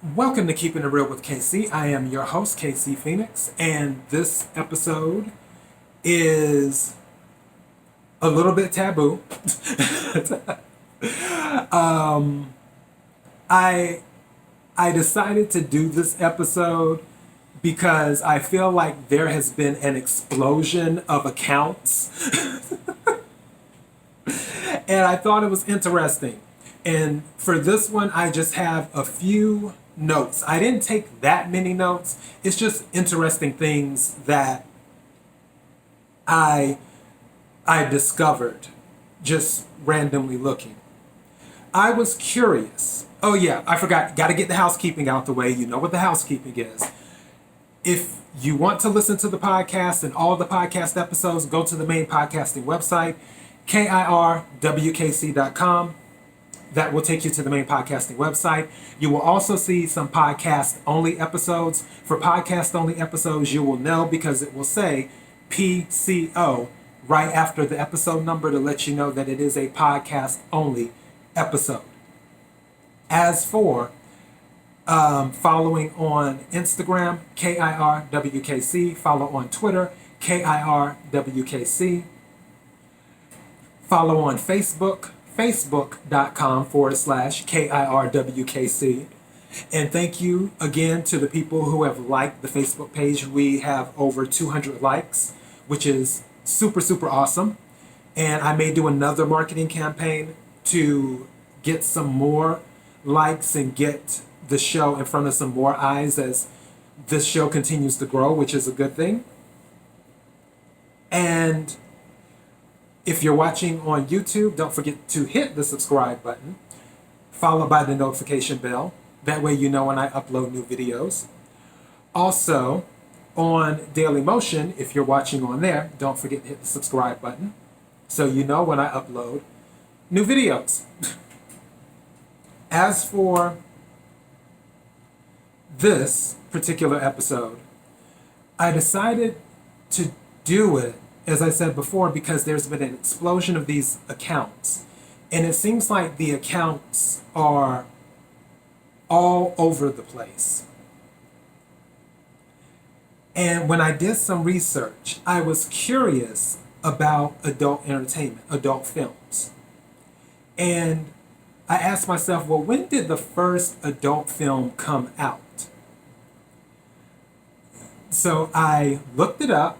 Welcome to Keeping It Real with KC. I am your host, KC Phoenix, and this episode is a little bit taboo. I I decided to do this episode because I feel like there has been an explosion of accounts, and I thought it was interesting. And for this one, I just have a few notes. I didn't take that many notes. It's just interesting things that I I discovered just randomly looking. I was curious. Oh yeah, I forgot. Got to get the housekeeping out the way. You know what the housekeeping is. If you want to listen to the podcast and all the podcast episodes, go to the main podcasting website, KIRWKC.com. That will take you to the main podcasting website. You will also see some podcast only episodes. For podcast only episodes, you will know because it will say PCO right after the episode number to let you know that it is a podcast only episode. As for following on Instagram, KIRWKC, follow on Twitter, KIRWKC, follow on Facebook, facebook.com/KIRWKC. And thank you again to the people who have liked the Facebook page. We have over 200 likes, which is super, super awesome. And I may do another marketing campaign to get some more likes and get the show in front of some more eyes as this show continues to grow, which is a good thing. And if you're watching on YouTube, don't forget to hit the subscribe button, followed by the notification bell. That way you know when I upload new videos. Also, on Daily Motion, if you're watching on there, don't forget to hit the subscribe button so you know when I upload new videos. As for this particular episode, I decided to do it, as I said before, because there's been an explosion of these accounts. And it seems like the accounts are all over the place. And when I did some research, I was curious about adult entertainment, adult films. And I asked myself, well, when did the first adult film come out? So I looked it up,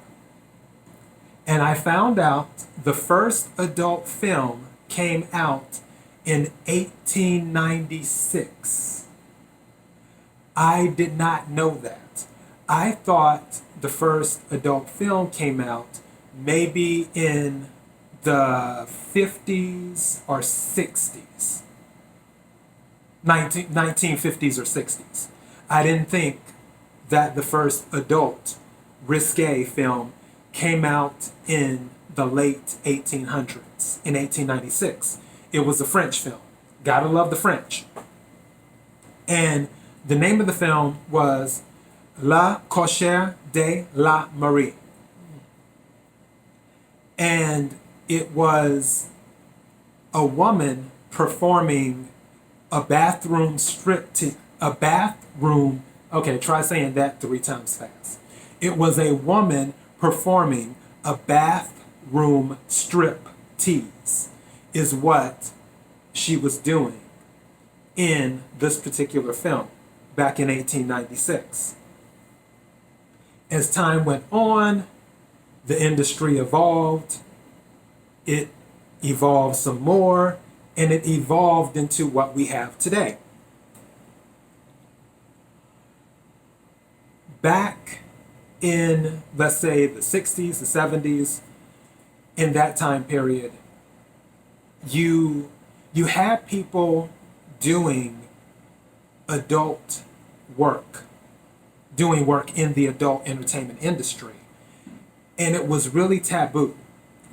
and I found out the first adult film came out in 1896. I did not know that. I thought the first adult film came out maybe in the 50s or 60s. 1950s or 60s. I didn't think that the first adult risque film came out in the late 1800s, in 1896. It was a French film. Gotta love the French. And the name of the film was La Cochère de la Marie. And it was a woman performing a bathroom okay, try saying that 3 times fast. It was a woman performing a bathroom strip tease, is what she was doing in this particular film back in 1896. As time went on, the industry evolved, it evolved some more, and it evolved into what we have today. Back in, let's say, the 60s, the 70s, in that time period, you had people doing adult work, doing work in the adult entertainment industry. And it was really taboo.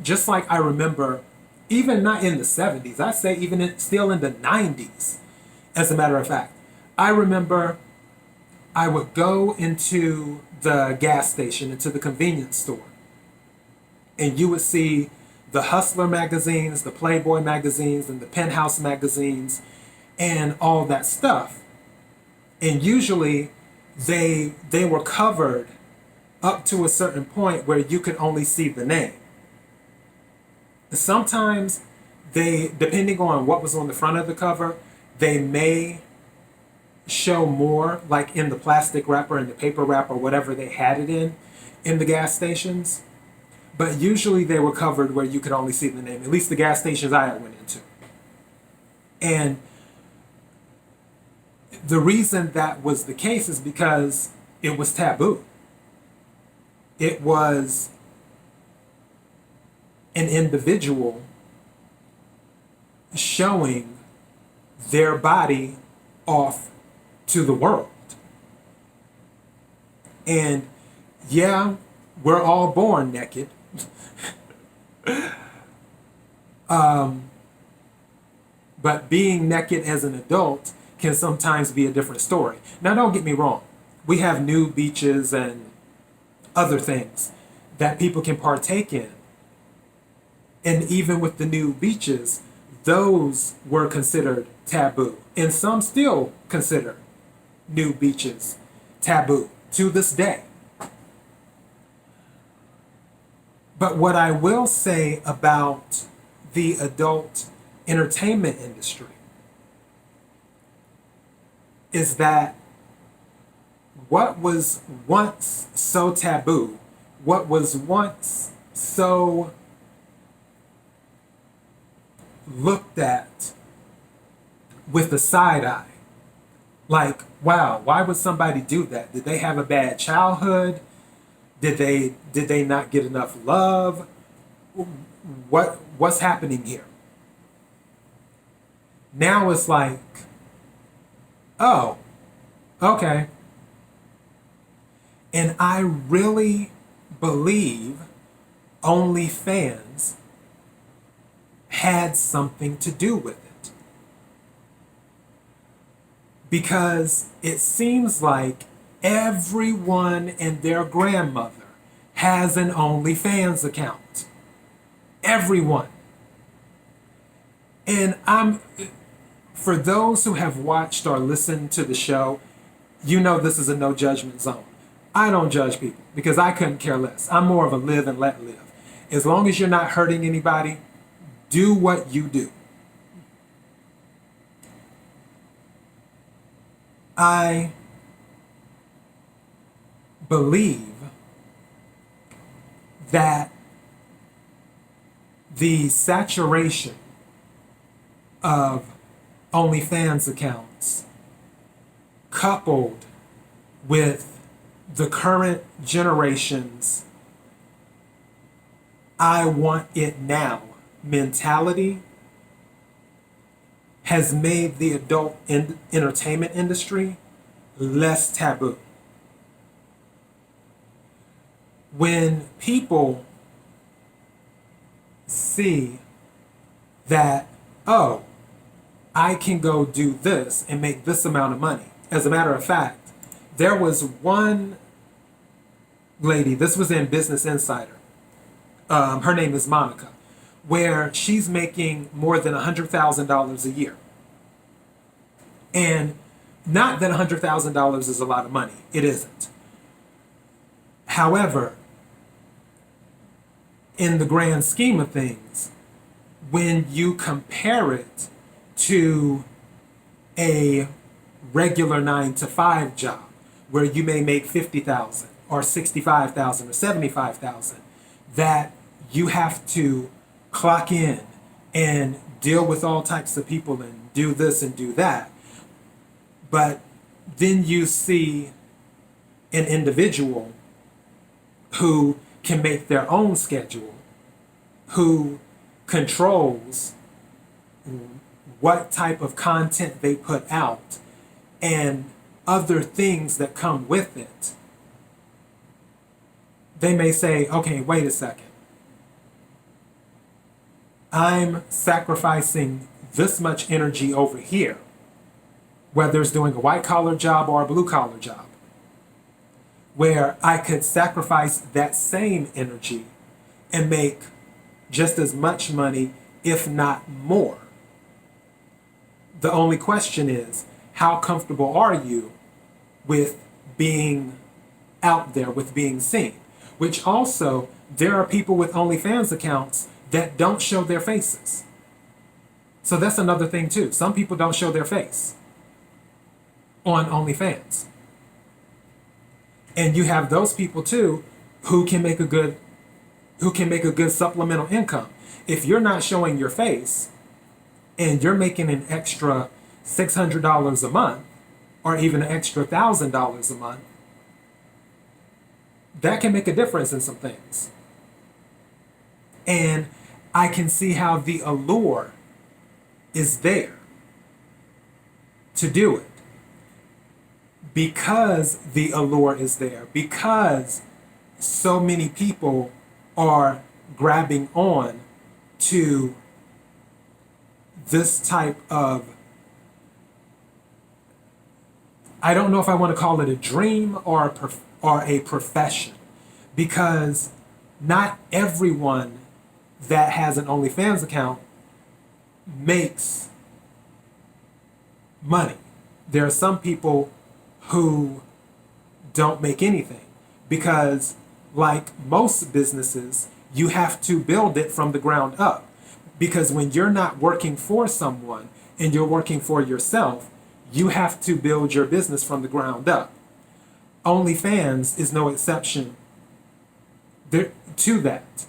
Just like I remember, even not in the 70s, I say still in the 90s, as a matter of fact. I remember I would go into the gas station, into the convenience store, and you would see the Hustler magazines, the Playboy magazines, and the Penthouse magazines, and all that stuff. And usually they were covered up to a certain point where you could only see the name. Sometimes they, depending on what was on the front of the cover, they may show more, like in the plastic wrapper and the paper wrapper, whatever they had it in the gas stations. But usually they were covered where you could only see the name, at least the gas stations I went into. And the reason that was the case is because it was taboo. It was an individual showing their body off to the world. And yeah, we're all born naked. But being naked as an adult can sometimes be a different story. Now, don't get me wrong. We have nude beaches and other things that people can partake in. And even with the nude beaches, those were considered taboo. And some still consider nude beaches taboo to this day. But what I will say about the adult entertainment industry is that what was once so taboo, what was once so looked at with a side eye, like, wow, why would somebody do that? Did they have a bad childhood? Did they not get enough love? What's happening here? Now it's like, oh, okay. And I really believe Onlyfans had something to do with it. Because it seems like everyone and their grandmother has an Onlyfans account. Everyone. And for those who have watched or listened to the show, you know this is a no judgment zone. I don't judge people because I couldn't care less. I'm more of a live and let live. As long as you're not hurting anybody, do what you do. I believe that the saturation of OnlyFans accounts coupled with the current generation's I want it now mentality has made the adult entertainment industry less taboo. When people see that, oh, I can go do this and make this amount of money. As a matter of fact, there was one lady, this was in Business Insider, her name is Monica, where she's making more than $100,000 a year. And not that $100,000 is a lot of money, it isn't. However, in the grand scheme of things, when you compare it to a regular 9-to-5 job where you may make $50,000 or $65,000 or $75,000, that you have to clock in and deal with all types of people and do this and do that. But then you see an individual who can make their own schedule, who controls what type of content they put out and other things that come with it. They may say, okay, wait a second. I'm sacrificing this much energy over here, whether it's doing a white-collar job or a blue-collar job, where I could sacrifice that same energy and make just as much money, if not more. The only question is, how comfortable are you with being out there, with being seen. Which also, there are people with OnlyFans accounts that don't show their faces. So that's another thing too. Some people don't show their face on OnlyFans. And you have those people too who can make a good supplemental income. If you're not showing your face and you're making an extra $600 a month or even an extra $1,000 a month, that can make a difference in some things. And I can see how the allure is there to do it. Because the allure is there, because so many people are grabbing on to this type of, I don't know if I want to call it a dream or a profession, because not everyone that has an OnlyFans account makes money. There are some people who don't make anything because, like most businesses, you have to build it from the ground up. Because when you're not working for someone and you're working for yourself, you have to build your business from the ground up. OnlyFans is no exception to that.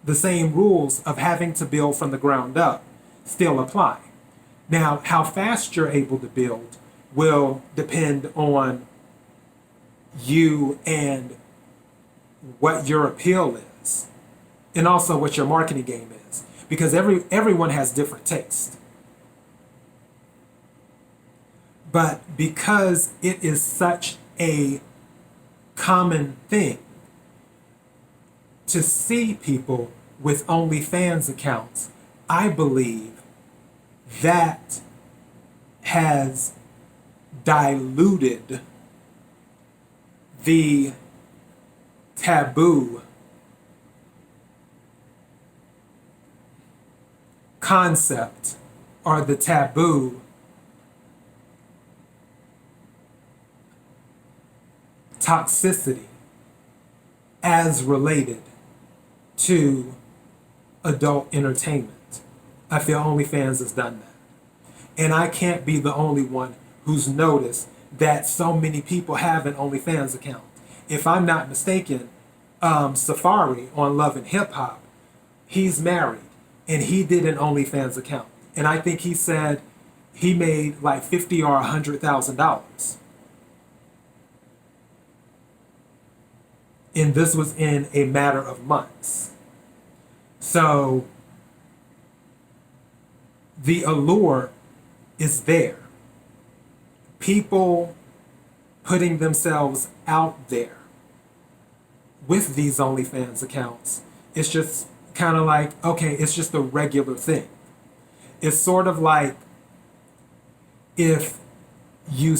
The same rules of having to build from the ground up still apply. Now, how fast you're able to build will depend on you and what your appeal is, and also what your marketing game is, because everyone has different tastes. But because it is such a common thing to see people with OnlyFans accounts, I believe that has diluted the taboo concept or the taboo toxicity as related to adult entertainment. I feel OnlyFans has done that. And I can't be the only one who's noticed that so many people have an OnlyFans account. If I'm not mistaken, Safari on Love and Hip Hop, he's married and he did an OnlyFans account. And I think he said he made like $50,000 or $100,000. And this was in a matter of months. So the allure is there. People putting themselves out there with these OnlyFans accounts. It's just kind of like, okay, it's just a regular thing. It's sort of like if you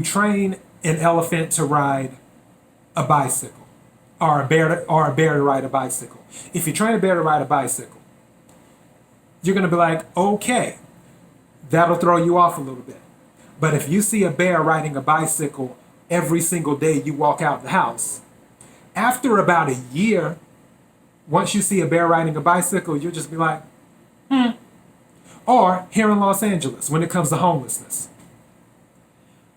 train an elephant to ride a bicycle, or a bear to ride a bicycle. If you train a bear to ride a bicycle, you're going to be like, okay, that'll throw you off a little bit. But if you see a bear riding a bicycle every single day you walk out the house, after about a year, once you see a bear riding a bicycle, you'll just be like, Or here in Los Angeles, when it comes to homelessness.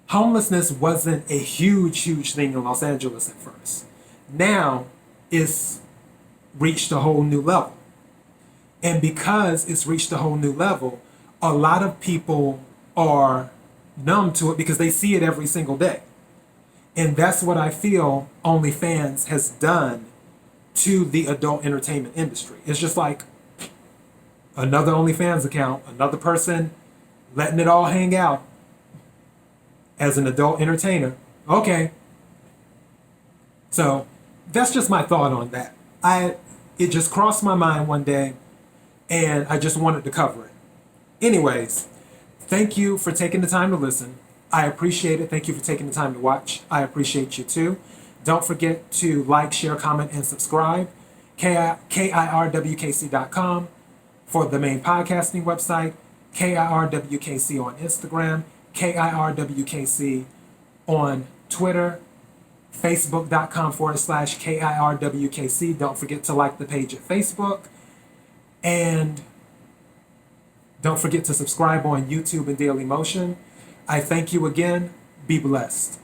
Homelessness wasn't a huge thing in Los Angeles at first. Now it's reached a whole new level. And because it's reached a whole new level, a lot of people are numb to it because they see it every single day. And that's what I feel OnlyFans has done to the adult entertainment industry. It's just like another OnlyFans account, another person letting it all hang out as an adult entertainer. Okay. So that's just my thought on that. It just crossed my mind one day and I just wanted to cover it. Anyways, thank you for taking the time to listen. I appreciate it. Thank you for taking the time to watch. I appreciate you too. Don't forget to like, share, comment, and subscribe. KIRWKC.com for the main podcasting website. KIRWKC on Instagram. KIRWKC on Twitter, Facebook.com/KIRWKC. Don't forget to like the page at Facebook. And don't forget to subscribe on YouTube and Daily Motion. I thank you again. Be blessed.